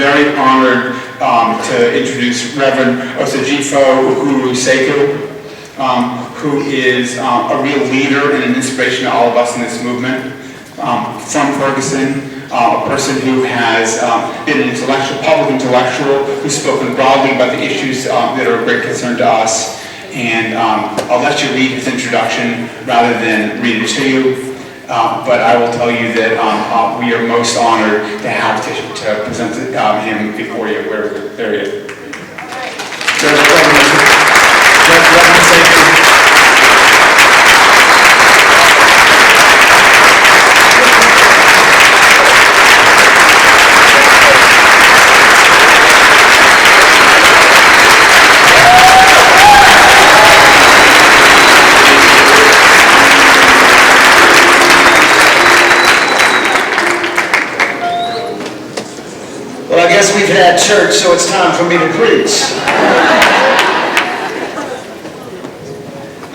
very honored to introduce Reverend Osagyefo Uhuru Sekou, who is a real leader and an inspiration to all of us in this movement. From Ferguson, a person who has been an intellectual, public intellectual, who's spoken broadly about the issues that are of great concern to us. And I'll let you read his introduction rather than read it to you. But I will tell you that we are most honored to have to present him before you. There he is. Well, I guess we've had church, so it's time for me to preach.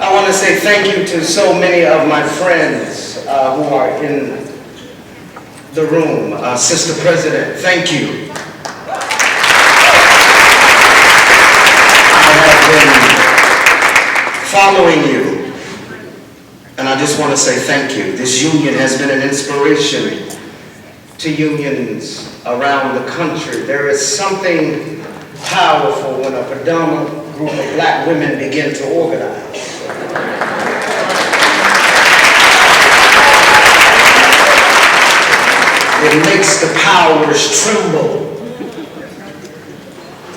I want to say thank you to so many of my friends who are in the room. Sister President, thank you. I have been following you, and I just want to say thank you. This union has been an inspiration to unions around the country. There is something powerful when a predominant group of black women begin to organize. It makes the powers tremble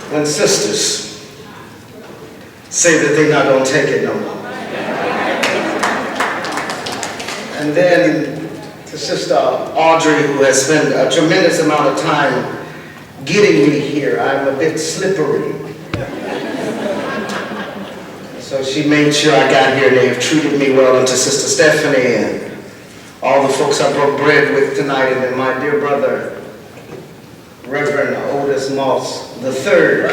when sisters say that they're not going to take it no more. And then to Sister Audrey, who has spent a tremendous amount of time getting me here. I'm a bit slippery. So she made sure I got here, and they have treated me well. And to Sister Stephanie and all the folks I broke bread with tonight, and then my dear brother, Reverend Otis Moss III.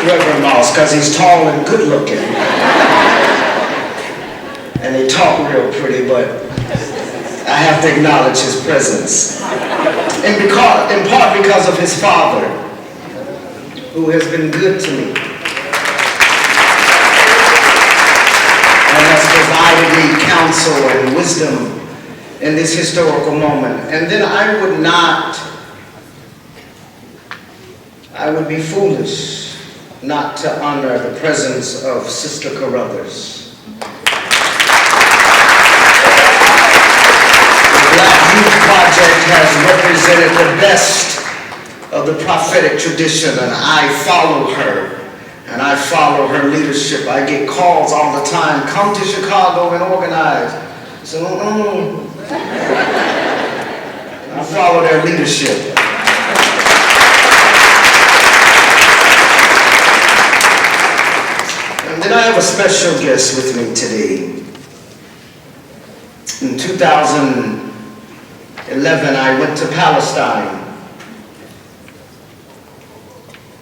Reverend Moss, because he's tall and good looking. And they talk real pretty, but I have to acknowledge his presence. And in part because of his father, who has been good to me. And has provided me counsel and wisdom in this historical moment. And then I would be foolish not to honor the presence of Sister Carruthers. The Black Youth Project has represented the best of the prophetic tradition, and I follow her, and I follow her leadership. I get calls all the time, come to Chicago and organize. So, I follow their leadership. And then I have a special guest with me today. In 2011, I went to Palestine.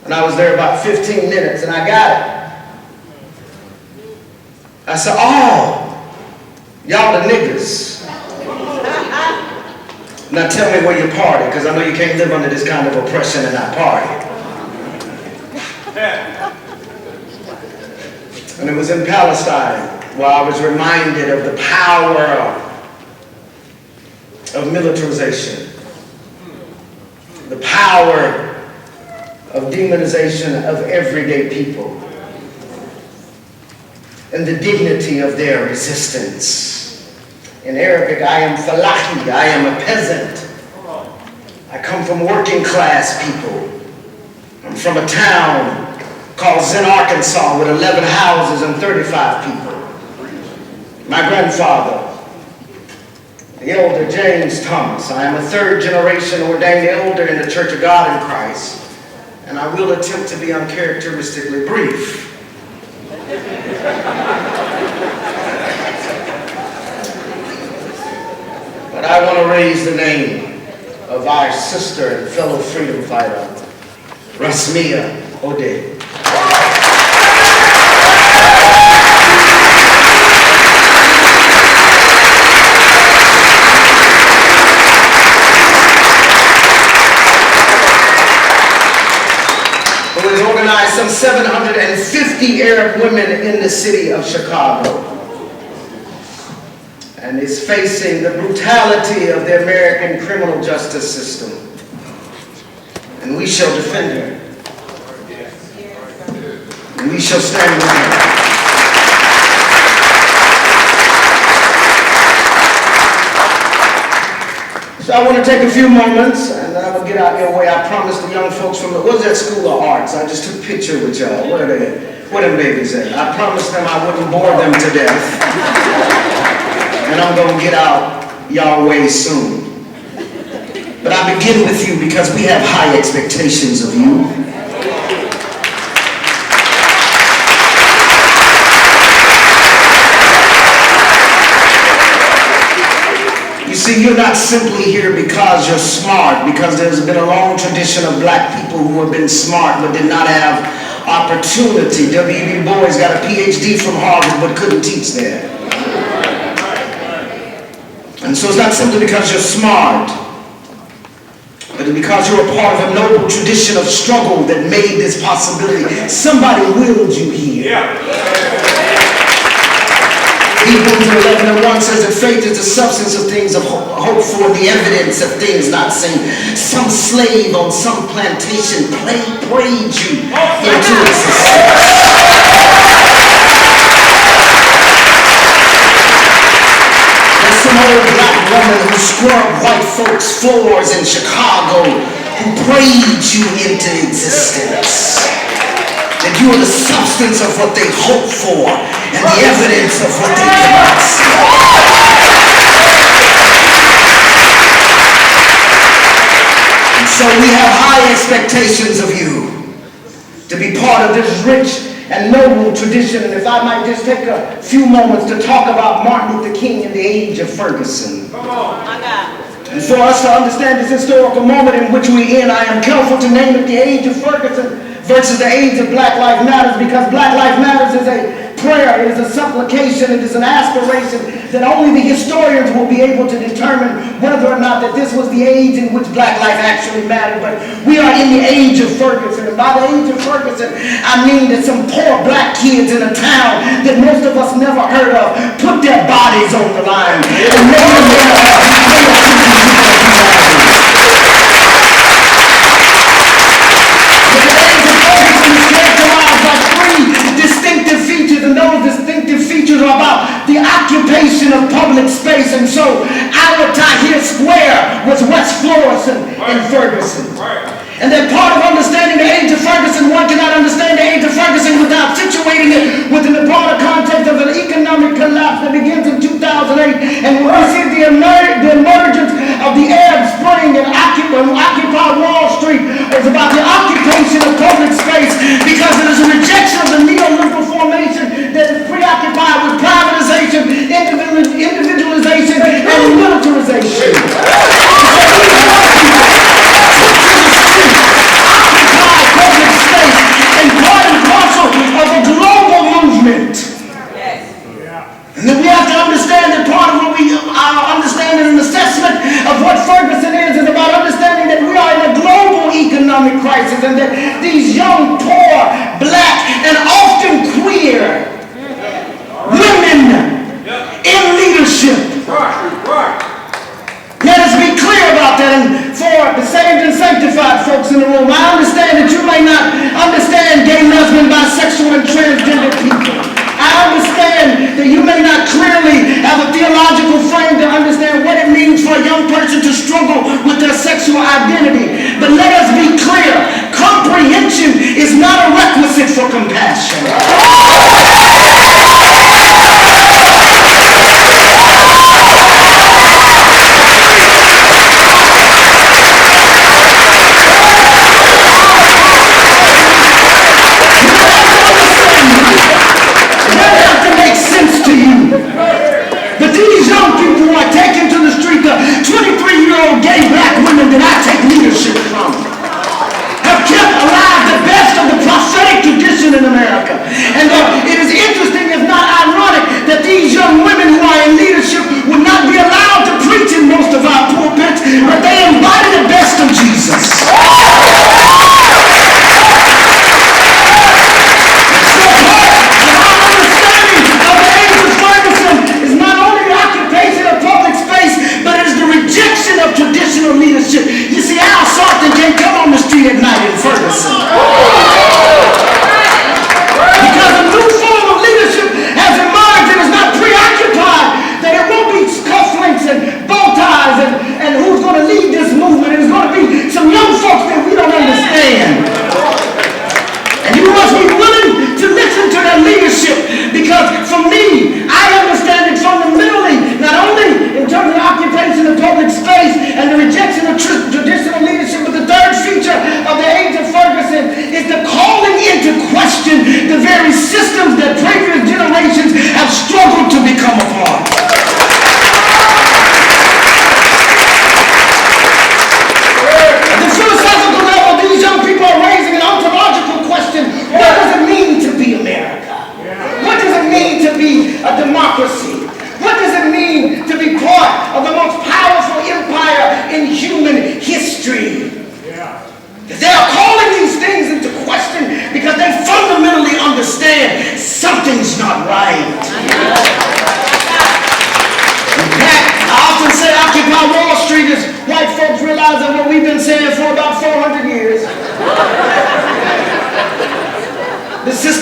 And I was there about 15 minutes, and I got it. I said, oh, y'all the niggas. Now tell me where you party, because I know you can't live under this kind of oppression and not party. And it was in Palestine where I was reminded of the power of militarization, the power of demonization of everyday people, and the dignity of their resistance. In Arabic, I am falahi, I am a peasant. I come from working class people. I'm from a town called Zen, Arkansas, with 11 houses and 35 people. My grandfather, the elder James Thomas. I am a third generation ordained elder in the Church of God in Christ, and I will attempt to be uncharacteristically brief. But I want to raise the name of our sister and fellow freedom fighter, Rasmia Ode. some 750 Arab women in the city of Chicago, and is facing the brutality of the American criminal justice system. And we shall defend her. And we shall stand with her. So I want to take a few moments, and then I will get out your way. I promised the young folks from what was that School of Arts? I just took a picture with y'all. Where are they? Where them babies at? I promised them I wouldn't bore them to death. And I'm going to get out y'all way soon. But I begin with you because we have high expectations of you. See, you're not simply here because you're smart, because there's been a long tradition of black people who have been smart but did not have opportunity. W.E.B. Du Bois got a PhD from Harvard but couldn't teach there. And so it's not simply because you're smart, but because you're a part of a noble tradition of struggle that made this possibility. Somebody willed you here. Hebrews 11:1 says that faith is the substance of things hoped for, the evidence of things not seen. Some slave on some plantation prayed you into existence. There's some old black woman who scrubbed white folks' floors in Chicago who prayed you into existence. That you are the substance of what they hope for and the evidence of what they cannot see. And so we have high expectations of you to be part of this rich and noble tradition. And if I might just take a few moments to talk about Martin Luther King in the age of Ferguson. Come on. My God. And for us to understand this historical moment in which we're in, I am careful to name it the age of Ferguson versus the age of Black Lives Matter, because Black Lives Matter is a prayer, it is a supplication, it is an aspiration that only the historians will be able to determine whether or not that this was the age in which Black life actually mattered. But we are in the age of Ferguson, and by the age of Ferguson, I mean that some poor black kids in a town that most of us never heard of put their bodies on the line and made them about the occupation of public space. And so our Tahrir Square was West Florissant in Ferguson. And that part of understanding the age of Ferguson, one cannot understand the age of Ferguson without situating it within the broader context of an economic collapse that begins in 2008. And when we see the emergence of the Arab Spring and Occupy Wall Street, it's about the occupation of public space, because it is a rejection of the neoliberal formation that is preoccupied with privatization, individualization, and militarization.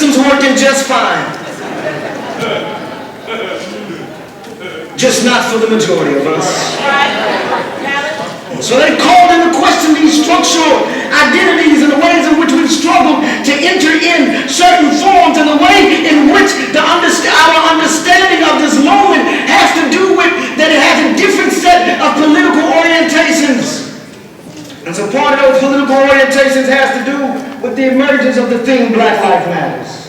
system's working just fine. Just not for the majority of us. So they called into question these structural identities and the ways in which we've struggled to enter in certain forms, and the way in which our understanding of this moment has to do with that it has a different set of political orientations. And so part of those political orientations has to do with the emergence of the thing Black Lives Matters.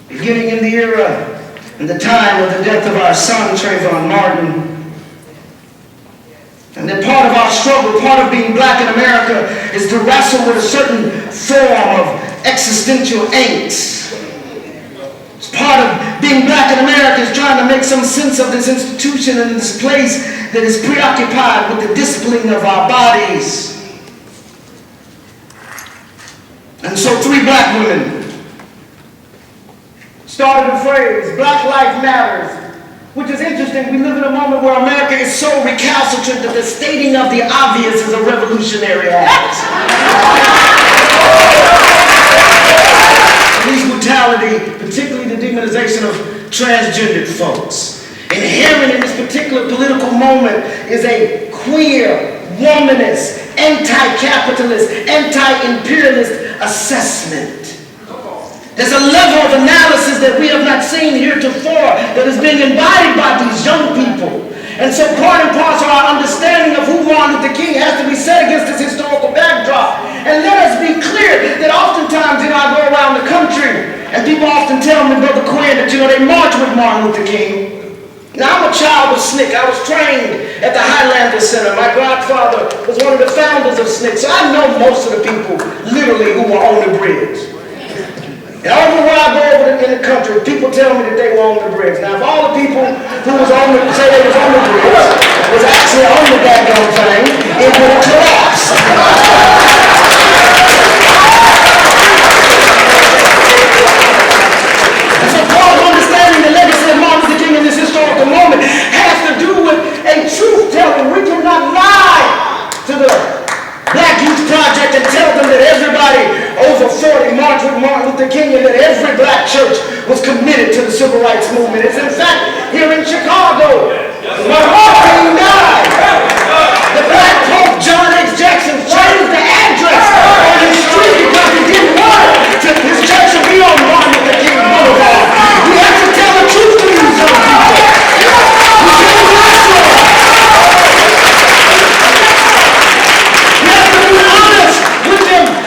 Beginning in the era and the time of the death of our son, Trayvon Martin. And that part of our struggle, part of being black in America, is to wrestle with a certain form of existential angst. It's part of being black in America is trying to make some sense of this institution and this place that is preoccupied with the disciplining of our bodies. And so 3 black women started a phrase, Black Lives Matters, which is interesting. We live in a moment where America is so recalcitrant that the stating of the obvious is a revolutionary act. Police brutality, particularly the demonization of transgendered folks. Inherent in this particular political moment is a queer, womanist, anti-capitalist, anti-imperialist assessment. There's a level of analysis that we have not seen heretofore that is being embodied by these young people. And so part and parcel of our understanding of who Martin Luther King has to be set against this historical backdrop. And let us be clear that oftentimes, I go around the country and people often tell me, Brother Quinn, that, they march with Martin Luther King. Now, I'm a child of SNCC. I was trained at the Highlander Center. My godfather was one of the founders of SNCC. So I know most of the people, literally, who were on the bridge. And everywhere I go over in the country, people tell me that they were on the bridge. Now, if all the people who was on the, say they was on the bridge, was actually on the daggone thing, it would have collapsed. And so part of understanding the legacy of Martin Luther King in this historical moment has to do with a truth-telling. We cannot lie to the Black Youth Project and tell them that everybody over 40 marched with Martin Luther King and that every black church was committed to the civil rights movement. It's in fact here in Chicago, when Martin King died, the black Pope John X. Jackson changed the address on his street because he didn't want his church to be on Martin Luther King Boulevard. We have to tell the truth to these young people.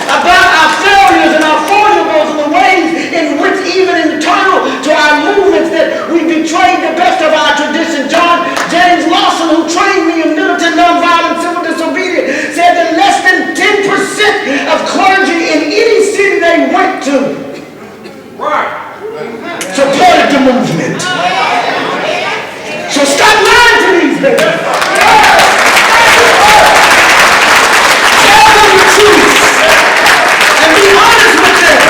About our failures and our foibles and the ways in which even internal to our movements that we betrayed the best of our tradition. James Lawson, who trained me in militant nonviolent civil disobedience, said that less than 10% of clergy in any city they went to supported the movement. So stop lying to these people. Tell them the truth. And be honest with them.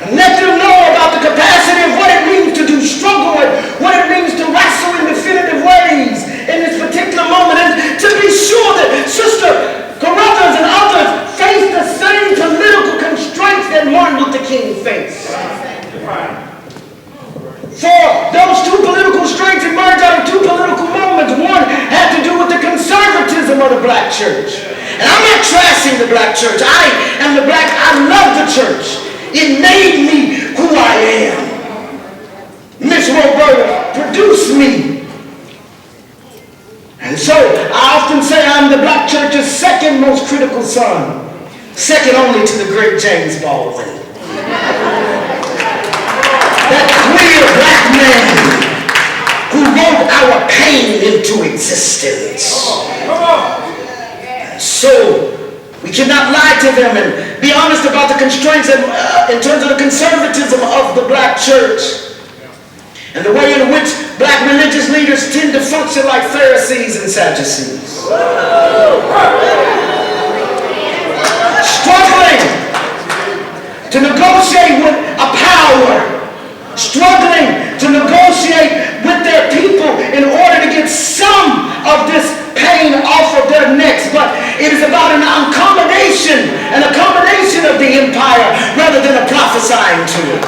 And let them know about the capacity of what it means to do struggle and what it means to wrestle in definitive ways in this particular moment. And to be sure that Sister Carruthers and others face the same political constraints that Martin Luther King faced. For those 2 political strengths emerged out of 2 political moments. One had to do with the conservatism of the black church. And I'm not trashing the black church. I love the church. It made me who I am. Miss Roberta produced me. And so I often say I'm the black church's second most critical son. Second only to the great James Baldwin. That queer black man who wrote our pain into existence. So we cannot lie to them and be honest about the constraints in terms of the conservatism of the black church and the way in which black religious leaders tend to function like Pharisees and Sadducees. Struggling to negotiate with a power, struggling to negotiate with their people in order to get some of this pain off of their necks. But It is about an accommodation of the empire rather than a prophesying to it.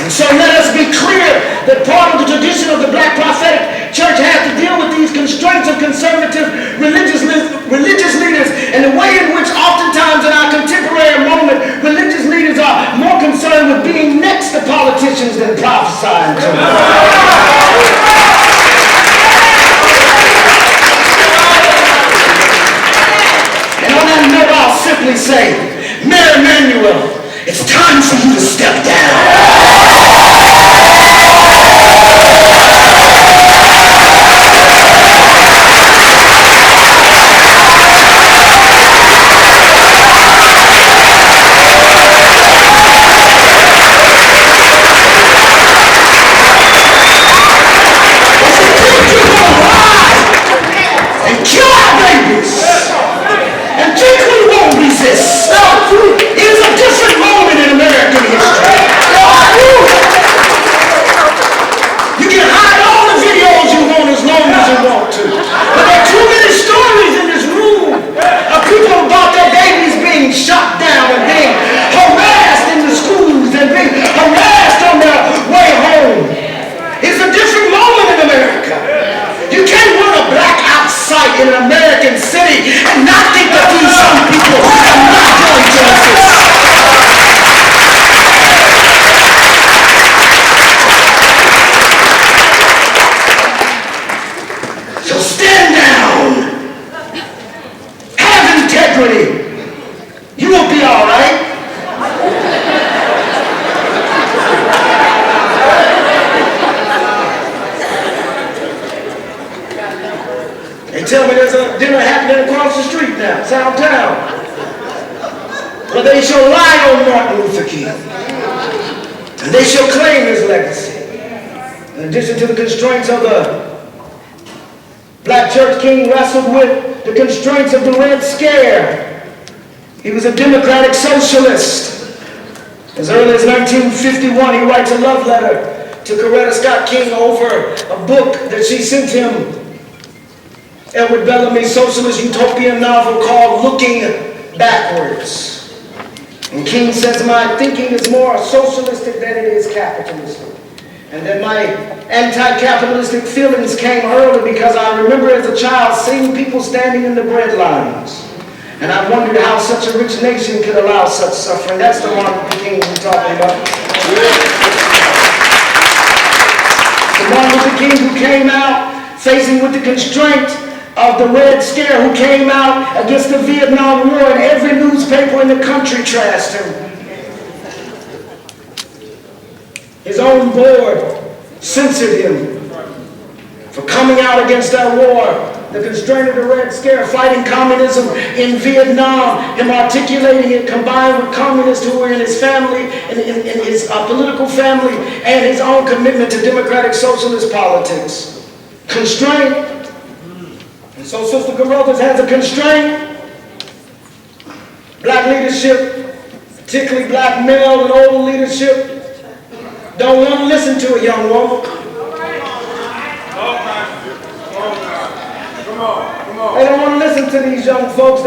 And so let us be clear that part of the tradition of the black prophetic church has to deal with these constraints of conservative religious leaders and the way in which oftentimes in our contemporary moment, religious leaders are more concerned with being next to politicians than prophesying to them. And on that note, I'll simply say, Mayor Emanuel, it's time for you to step down. In an American city and not think that these young people are not going to exist. So stand down. Have integrity. You will be all right. They tell me there's a dinner happening across the street now, downtown, where they shall lie on Martin Luther King, and they shall claim his legacy. In addition to the constraints of the black church, King wrestled with the constraints of the Red Scare. He was a democratic socialist. As early as 1951, he writes a love letter to Coretta Scott King over a book that she sent him, Edward Bellamy's socialist utopian novel called Looking Backwards. And King says, my thinking is more socialistic than it is capitalistic. And then my anti-capitalistic feelings came early because I remember as a child seeing people standing in the bread lines. And I wondered how such a rich nation could allow such suffering. That's the Martin Luther King we're talking about. The Martin Luther King who came out facing with the constraint of the Red Scare, who came out against the Vietnam War, and every newspaper in the country trashed him. His own board censored him for coming out against that war. The constraint of the Red Scare, fighting communism in Vietnam, him articulating it, combined with communists who were in his family, in his political family, and his own commitment to democratic socialist politics. Constraint. And so Sister Carruthers has a constraint. Black leadership, particularly black male and old leadership, don't want to listen to a young woman. They don't want to listen to these young folks.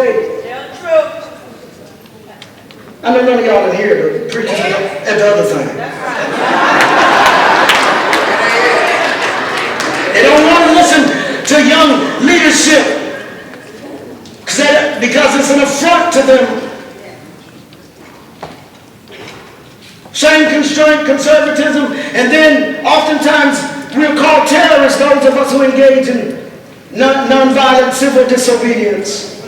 I know none of y'all in here, but preachers and the other thing. They don't want to listen to young leadership because it's an affront to them. Shame, constraint, conservatism, and then oftentimes we're called terrorists, those of us who engage in non-violent civil disobedience.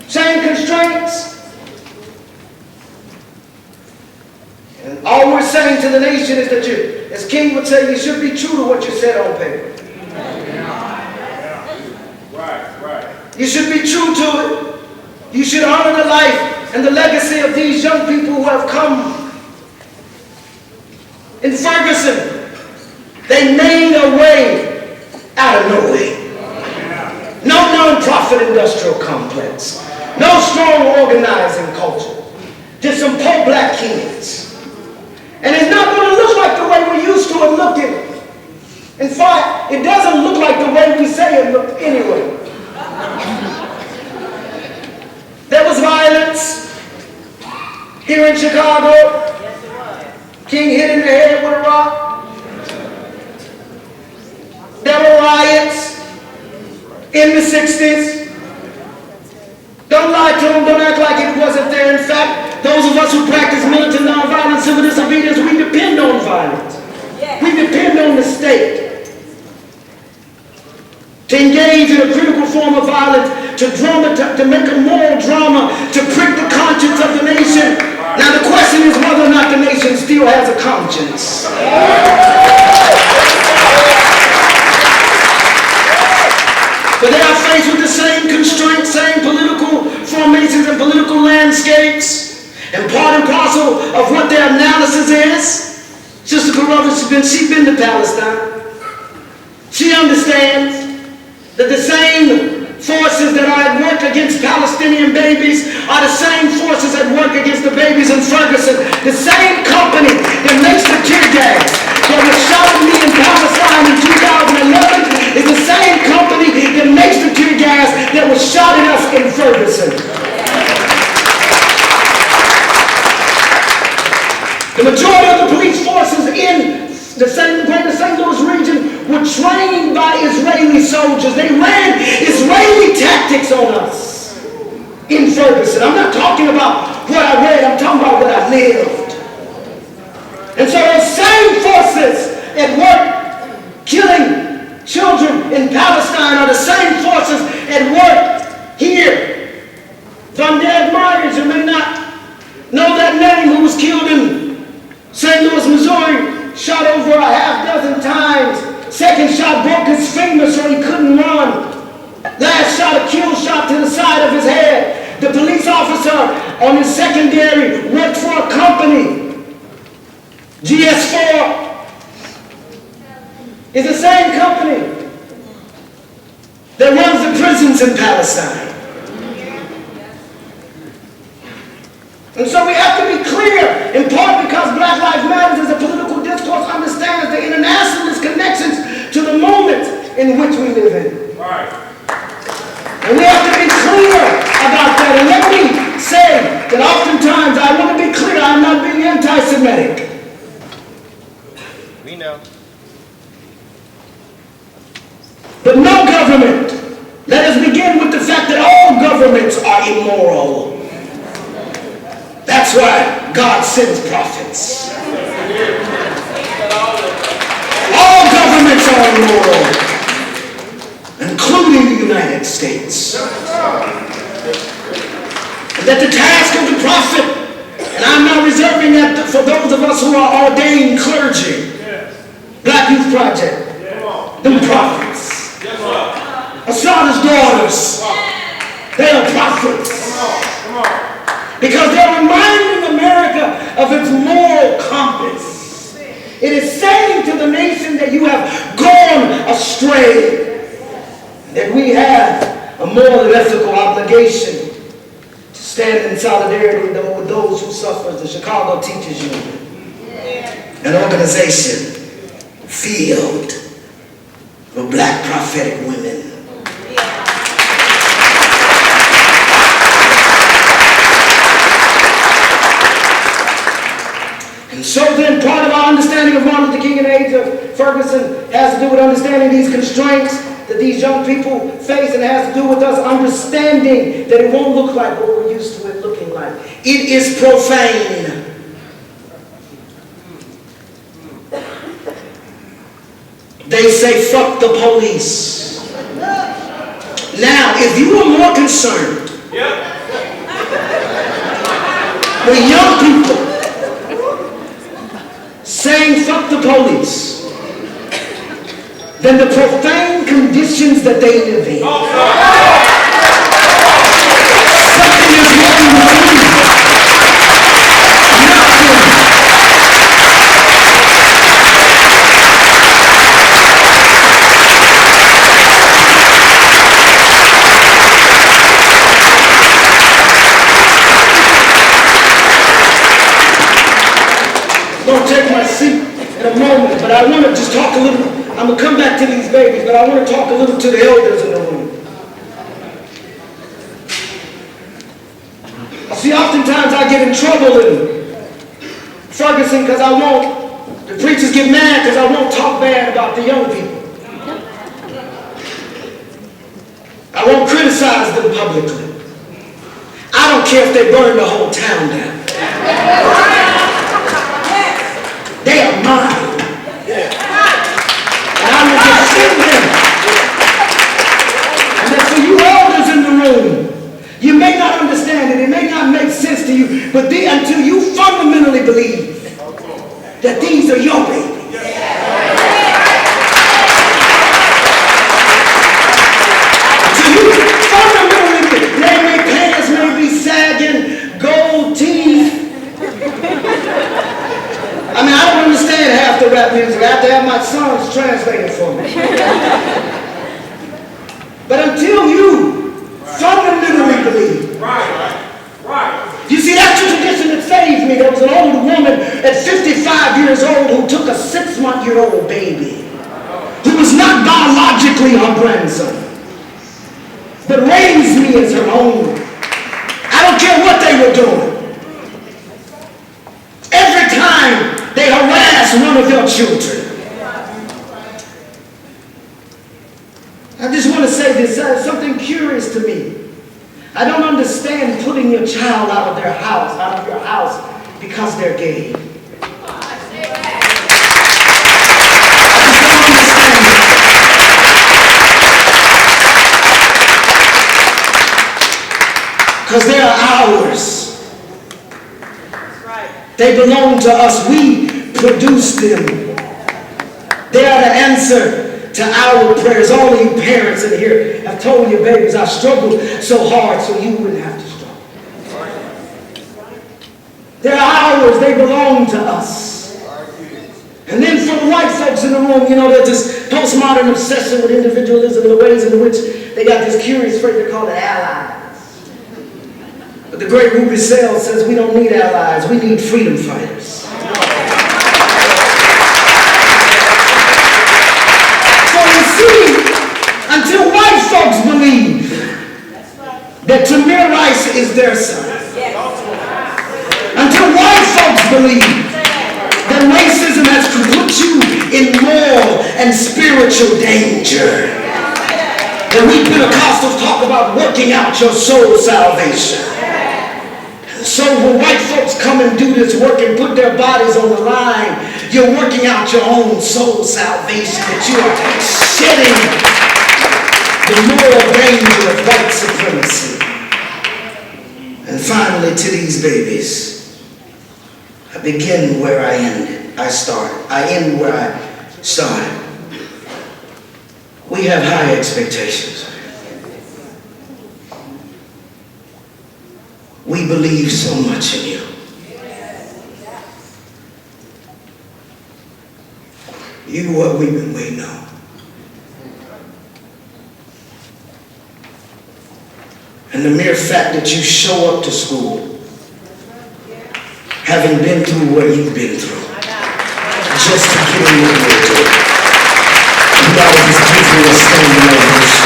Shame, constraints. And all we're saying to the nation is that you, as King would say, you should be true to what you said on paper. Right. You should be true to it. You should honor the life and the legacy of these young people who have come. In Ferguson, they made a way out of no way. No non-profit industrial complex. No strong organizing culture. Just some poor black kids. And it's not going to look like the way we used to it looking. In fact, it doesn't look like the way we say it looked anyway. here in Chicago. King hit in the head with a rock. There were riots in the 60s. Don't lie to them, don't act like it wasn't there. In fact, those of us who practice militant nonviolence, civil disobedience, we depend on violence. We depend on the state to engage in a critical form of violence, to make a moral drama, to prick the conscience of the nation. Now the question is whether or not the nation still has a conscience. But they are faced with the same constraints, same political formations and political landscapes. And part and parcel of what their analysis is, Sister Carruthers, she's been to Palestine. She understands that the same forces that are at work against Palestinian babies are the same forces at work against the babies in Ferguson. The same company that makes the tear gas that was shot at me in Palestine in 2011 is the same company that makes the tear gas that was shot at us in Ferguson. The majority of the police forces in the greater St. Louis region were trained by Israeli soldiers. They ran Israeli tactics on us in Ferguson. I'm not talking about what I read, I'm talking about what I lived. And so those same forces at work killing children in Palestine are the same forces at work here. Van der Myers, you may not know that name, who was killed in St. Louis, Missouri, shot over a half dozen times. Second shot broke his finger so he couldn't run. Last shot, a kill shot to the side of his head. The police officer on his secondary worked for a company. GS4 is the same company that runs the prisons in Palestine. And so we have to be clear, in part because Black Lives Matter as a political discourse understands the internationalist connections to the moment in which we live in. Right. And we have to be clear about that. And let me say that oftentimes I want to be clear, I'm not being anti-Semitic. We know. But no government. Let us begin with the fact that all governments are immoral. That's why God sends prophets. All governments are immoral, including the United States. And that the task of the prophet, and I'm not reserving that for those of us who are ordained clergy, Black Youth Project, them prophets. Asada's daughters, they are prophets. Because they're reminding America of its moral compass. It is saying to the nation that you have gone astray, that we have a moral and ethical obligation to stand in solidarity with those who suffer. The Chicago Teachers Union, an organization filled with Black prophetic women. And so then part of our understanding of Martin Luther King and the age of Ferguson has to do with understanding these constraints that these young people face, and has to do with us understanding that it won't look like what we're used to it looking like. It is profane. They say fuck the police. Now, if you are more concerned with young people saying fuck the police than the profane conditions that they live in. Something is wrong with you. I'm going to take my seat in a moment, but I want to just talk a little. I'm going to come back to these babies, but I want to talk a little to the elders in the room. See, oftentimes I get get in trouble in Ferguson because I won't, the preachers get mad because I won't talk bad about the young people. I won't criticize them publicly. I don't care if they burn the whole town down. They are mine. And I will defend them. And then for you elders in the room, you may not understand it, it may not make sense to you, but until you fundamentally believe that these are your babies. Until you fundamentally believe, their pants may be sagging, gold teeth. I mean, I don't understand half the rap music. I have to have my sons translated for me. But until you fundamentally believe. You see, that's the tradition that saved me. There was an old woman at 55 years old who took a 6-month-old baby who was not biologically her grandson, but raised me as her own. I don't care what they were doing. Every time they harass one of your children. I just want to say this, something curious to me. I don't understand putting your child out of your house because they're gay. I just don't understand that. Because they are ours. They belong to us. We produce them. They are the answer to our prayers. All of you parents in here have told your babies, I struggled so hard so you wouldn't have to struggle. They're ours. They belong to us. And then for the white folks in the room, you know, there's this postmodern obsession with individualism and the ways in which they got this curious phrase they call it allies. But the great Ruby Sales says we don't need allies, we need freedom fighters. So you see, until white folks believe that Tamir Rice is their son, until white folks believe that racism has put you in moral and spiritual danger, that we Pentecostals talk about working out your soul salvation. So when white folks come and do this work and put their bodies on the line, you're working out your own soul salvation, that you are shedding the moral danger of white supremacy. And finally, to these babies, I begin where I ended. I end where I started. We have high expectations. We believe so much in you. You what we've been waiting on. And the mere fact that you show up to school, having been through what you've been through, just to get in your way. You gotta just give me a standing ovation.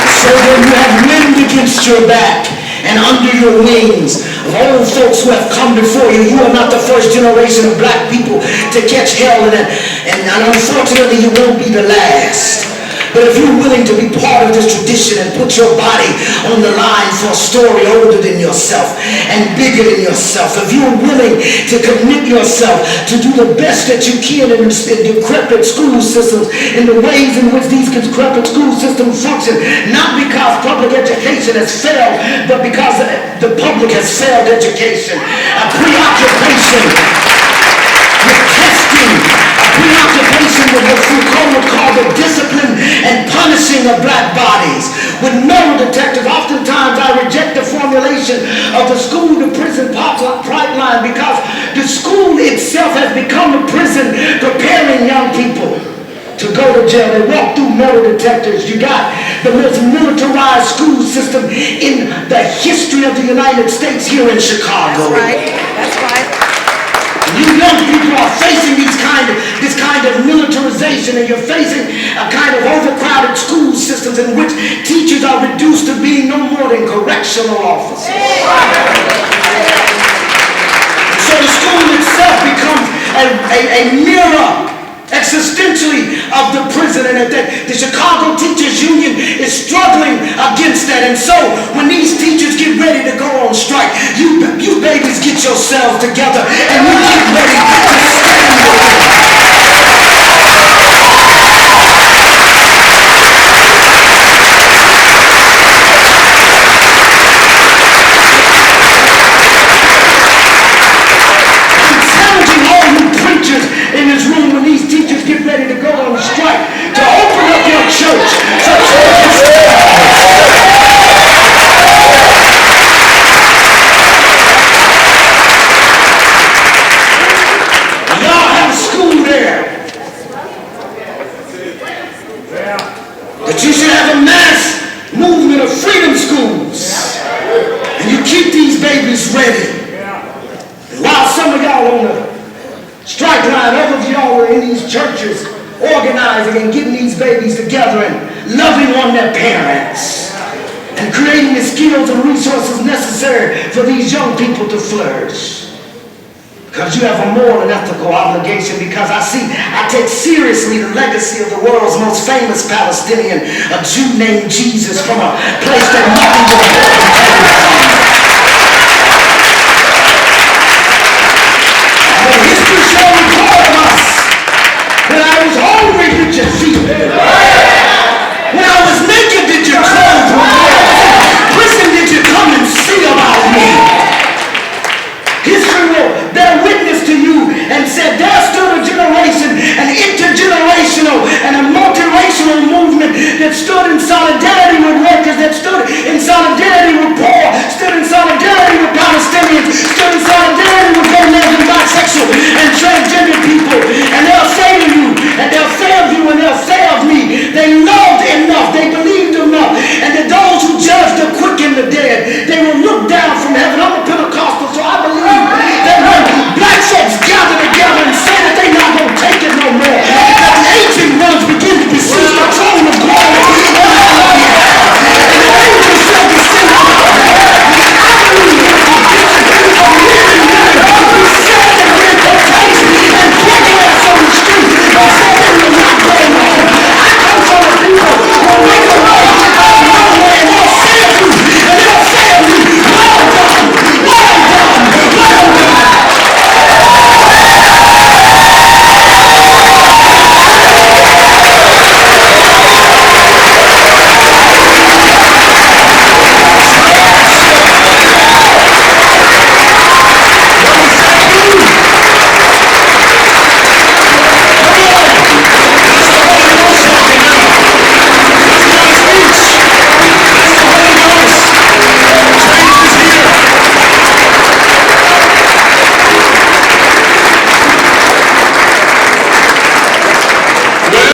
So that you have wind against your back and under your wings of old folks who have come before you. You are not the first generation of black people to catch hell, and unfortunately you won't be the last. But if you're willing to be part of this tradition and put your body on the line for a story older than yourself and bigger than yourself, if you're willing to commit yourself to do the best that you can in decrepit school systems, in the ways in which these decrepit school systems function, not because public education has failed, but because the public has failed education. A preoccupation with testing, a preoccupation with what Foucault would call the discipline and punishing of black bodies. With metal detectors, oftentimes I reject the formulation of the school to prison pipeline because the school itself has become a prison preparing young people to go to jail. They walk through metal detectors. You got the most militarized school system in the history of the United States here in Chicago. That's right. That's right. You young people are facing this kind of militarization, and you're facing a kind of overcrowded school systems in which teachers are reduced to being no more than correctional officers. So the school itself becomes a mirror existentially of the prison, and that the Chicago Teachers Union is struggling against that. And so when these teachers get ready to go on strike, you babies get yourselves together and you get ready to stand with them. I'm challenging all you preachers in this room when these teachers get ready to go on strike to open up your church so y'all have a school there. But you should have a mass movement of freedom schools. And you keep these babies ready. And while some of y'all on the strike line, others of y'all are in these churches organizing and getting these babies together and loving on their parents and creating the skills and resources necessary for these young people to flourish. Because you have a moral and ethical obligation, because I take seriously the legacy of the world's most famous Palestinian, a Jew named Jesus, from a place that nothing but